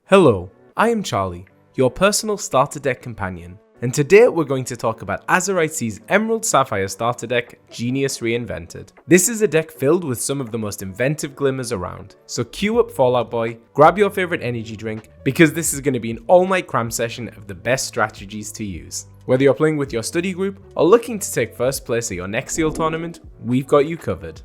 Hello, I am Charlie, your personal starter deck companion, and today we're going to talk about Azurite Sea's Emerald Sapphire Starter Deck, Genius Reinvented. This is a deck filled with some of the most inventive glimmers around, so cue up Fallout Boy, grab your favorite energy drink, because this is going to be an all-night cram session of the best strategies to use. Whether you're playing with your study group or looking to take first place at your next SEAL tournament, we've got you covered.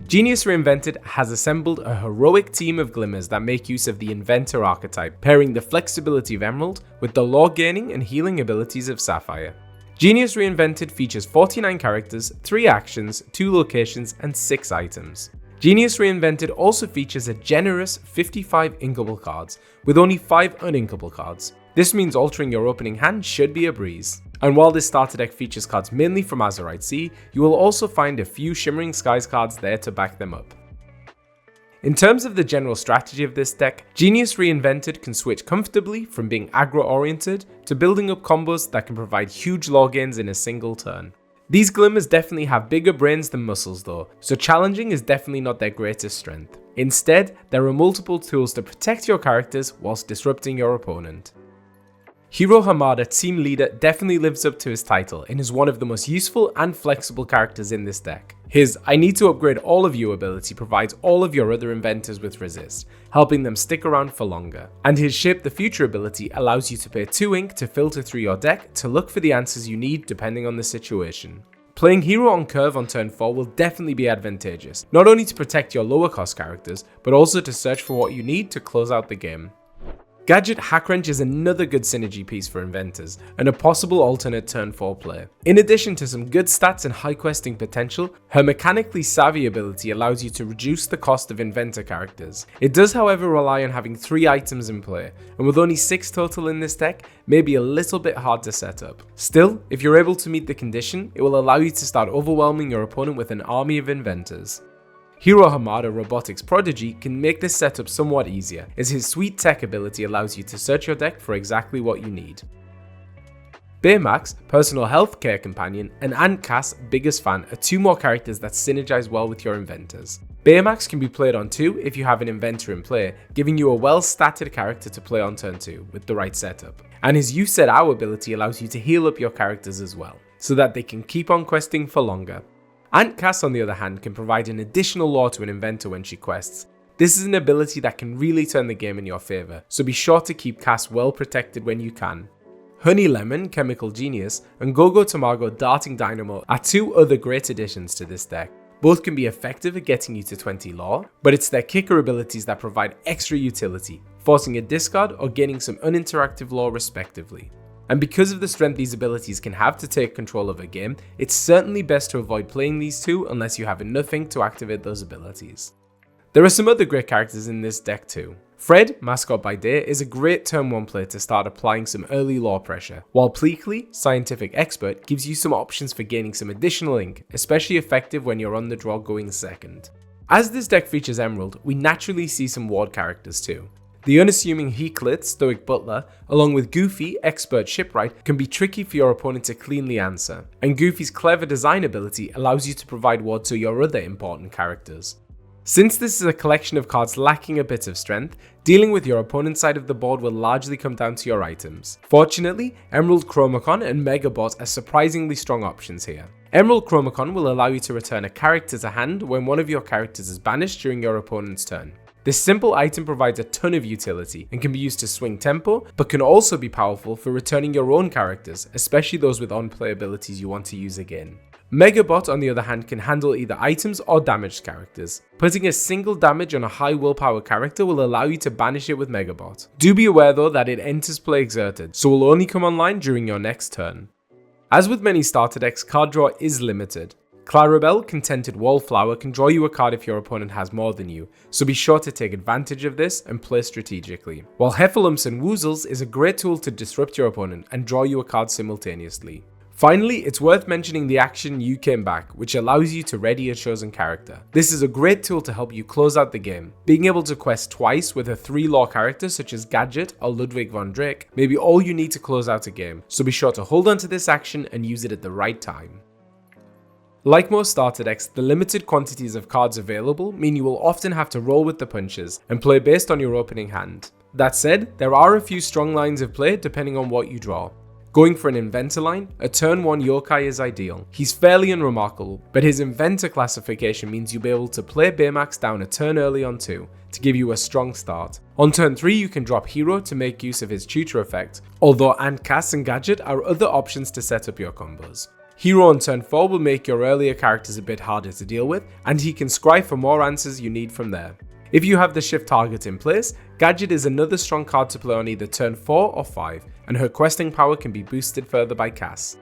Genius Reinvented has assembled a heroic team of glimmers that make use of the Inventor archetype, pairing the flexibility of Emerald with the lore gaining and healing abilities of Sapphire. Genius Reinvented features 49 characters, 3 actions, 2 locations, and 6 items. Genius Reinvented also features a generous 55 inkable cards, with only 5 uninkable cards. This means altering your opening hand should be a breeze. And while this starter deck features cards mainly from Azurite Sea, you will also find a few Shimmering Skies cards there to back them up. In terms of the general strategy of this deck, Genius Reinvented can switch comfortably from being aggro oriented to building up combos that can provide huge lore gains in a single turn. These glimmers definitely have bigger brains than muscles though, so challenging is definitely not their greatest strength. Instead, there are multiple tools to protect your characters whilst disrupting your opponent. Hero Hamada, team leader, definitely lives up to his title and is one of the most useful and flexible characters in this deck. His I need to upgrade all of you ability provides all of your other inventors with resist, helping them stick around for longer. And his Shape the Future ability allows you to pay 2 ink to filter through your deck to look for the answers you need depending on the situation. Playing Hero on curve on turn 4 will definitely be advantageous, not only to protect your lower cost characters, but also to search for what you need to close out the game. Gadget Hackwrench is another good synergy piece for Inventors, and a possible alternate turn 4 play. In addition to some good stats and high questing potential, her mechanically savvy ability allows you to reduce the cost of Inventor characters. It does however rely on having 3 items in play, and with only 6 total in this deck, may be a little bit hard to set up. Still, if you're able to meet the condition, it will allow you to start overwhelming your opponent with an army of Inventors. Hero Hamada Robotics Prodigy can make this setup somewhat easier, as his sweet tech ability allows you to search your deck for exactly what you need. Baymax, Personal Healthcare Companion, and Antcass, Biggest Fan are 2 more characters that synergize well with your Inventors. Baymax can be played on 2 if you have an Inventor in play, giving you a well-statted character to play on turn 2 with the right setup. And his You Said Ow ability allows you to heal up your characters as well, so that they can keep on questing for longer. Antcass, on the other hand, can provide an additional lore to an Inventor when she quests. This is an ability that can really turn the game in your favour, so be sure to keep Cass well protected when you can. Honey Lemon, Chemical Genius, and Gogo Tamago Darting Dynamo are 2 other great additions to this deck. Both can be effective at getting you to 20 lore, but it's their kicker abilities that provide extra utility, forcing a discard or gaining some uninteractive lore respectively. And because of the strength these abilities can have to take control of a game, it's certainly best to avoid playing these 2 unless you have enough ink to activate those abilities. There are some other great characters in this deck too. Fred, Mascot by Day, is a great turn 1 play to start applying some early lore pressure, while Pleakley, Scientific Expert, gives you some options for gaining some additional ink, especially effective when you're on the draw going second. As this deck features Emerald, we naturally see some ward characters too. The unassuming Heaklit, Stoic Butler, along with Goofy, Expert Shipwright, can be tricky for your opponent to cleanly answer, and Goofy's clever design ability allows you to provide ward to your other important characters. Since this is a collection of cards lacking a bit of strength, dealing with your opponent's side of the board will largely come down to your items. Fortunately, Emerald Chromacon and Megabot are surprisingly strong options here. Emerald Chromacon will allow you to return a character to hand when one of your characters is banished during your opponent's turn. This simple item provides a ton of utility and can be used to swing tempo, but can also be powerful for returning your own characters, especially those with on-play abilities you want to use again. Megabot, on the other hand, can handle either items or damaged characters. Putting a single damage on a high willpower character will allow you to banish it with Megabot. Do be aware though that it enters play exerted, so will only come online during your next turn. As with many starter decks, card draw is limited. Clarabelle, Contented Wallflower, can draw you a card if your opponent has more than you, so be sure to take advantage of this and play strategically. While Heffalumps and Woozles is a great tool to disrupt your opponent and draw you a card simultaneously. Finally, it's worth mentioning the action You Came Back, which allows you to ready a chosen character. This is a great tool to help you close out the game. Being able to quest twice with a 3 lore character such as Gadget or Ludwig von Drake may be all you need to close out a game, so be sure to hold on to this action and use it at the right time. Like most starter decks, the limited quantities of cards available mean you will often have to roll with the punches and play based on your opening hand. That said, there are a few strong lines of play depending on what you draw. Going for an Inventor line, a turn 1 yokai is ideal. He's fairly unremarkable, but his Inventor classification means you'll be able to play Baymax down a turn early on 2 to give you a strong start. On turn 3 you can drop Hero to make use of his tutor effect, although Cast and Gadget are other options to set up your combos. Hero on turn 4 will make your earlier characters a bit harder to deal with, and he can scry for more answers you need from there. If you have the shift target in place, Gadget is another strong card to play on either turn 4 or 5, and her questing power can be boosted further by Cass.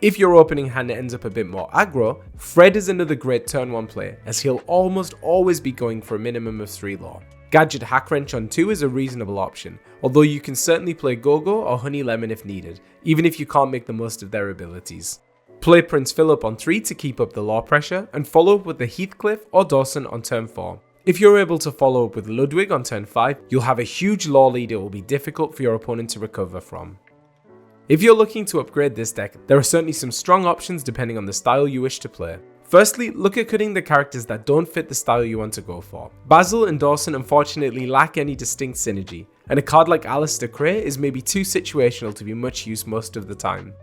If your opening hand ends up a bit more aggro, Fred is another great turn 1 play, as he'll almost always be going for a minimum of 3 lore. Gadget Hack Wrench on 2 is a reasonable option, although you can certainly play Go-Go or Honey Lemon if needed, even if you can't make the most of their abilities. Play Prince Philip on 3 to keep up the lore pressure, and follow up with the Heathcliff or Dawson on turn 4. If you're able to follow up with Ludwig on turn 5, you'll have a huge lore lead it will be difficult for your opponent to recover from. If you're looking to upgrade this deck, there are certainly some strong options depending on the style you wish to play. Firstly, look at cutting the characters that don't fit the style you want to go for. Basil and Dawson unfortunately lack any distinct synergy, and a card like Alistair Cray is maybe too situational to be much use most of the time.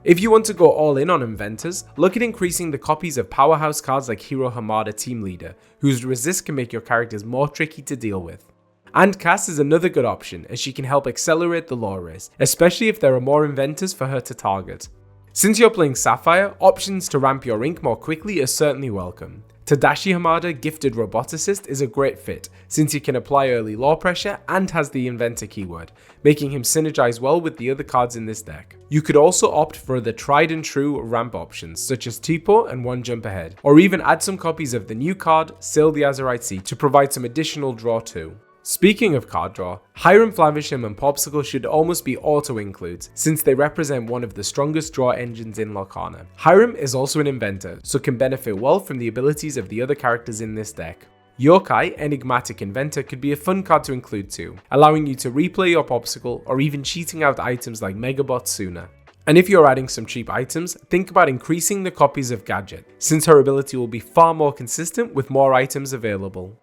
If you want to go all in on Inventors, look at increasing the copies of powerhouse cards like Hero Hamada Team Leader, whose resist can make your characters more tricky to deal with. And Cass is another good option, as she can help accelerate the lore race, especially if there are more Inventors for her to target. Since you're playing Sapphire, options to ramp your ink more quickly are certainly welcome. Tadashi Hamada Gifted Roboticist is a great fit, since he can apply early lore pressure and has the Inventor keyword, making him synergize well with the other cards in this deck. You could also opt for the tried and true ramp options, such as Tipo and One Jump Ahead, or even add some copies of the new card, Sail the Azurite Sea, to provide some additional draw too. Speaking of card draw, Hiram Flavisham and Popsicle should almost be auto-includes, since they represent one of the strongest draw engines in Lorcana. Hiram is also an Inventor, so can benefit well from the abilities of the other characters in this deck. Yokai, Enigmatic Inventor, could be a fun card to include too, allowing you to replay your Popsicle or even cheating out items like Megabot sooner. And if you're adding some cheap items, think about increasing the copies of Gadget, since her ability will be far more consistent with more items available.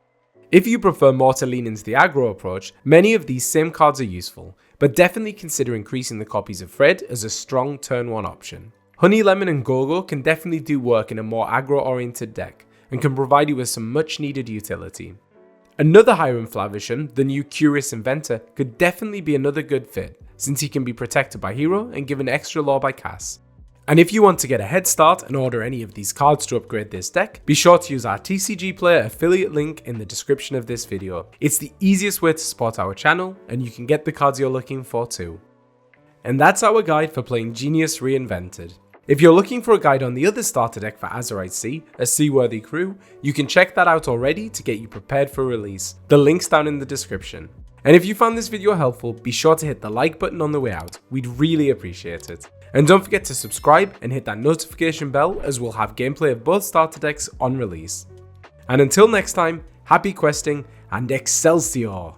If you prefer more to lean into the aggro approach, many of these same cards are useful, but definitely consider increasing the copies of Fred as a strong turn 1 option. Honey Lemon and Gogo can definitely do work in a more aggro oriented deck, and can provide you with some much needed utility. Another Hiram Flavisham, the new Curious Inventor, could definitely be another good fit, since he can be protected by Hero and given extra lore by Cass. And if you want to get a head start and order any of these cards to upgrade this deck, be sure to use our TCG Player affiliate link in the description of this video. It's the easiest way to support our channel, and you can get the cards you're looking for too. And that's our guide for playing Genius Reinvented. If you're looking for a guide on the other starter deck for Azurite Sea, a seaworthy crew, you can check that out already to get you prepared for release. The link's down in the description. And if you found this video helpful, be sure to hit the like button on the way out. We'd really appreciate it. And don't forget to subscribe and hit that notification bell, as we'll have gameplay of both starter decks on release. And until next time, happy questing and Excelsior!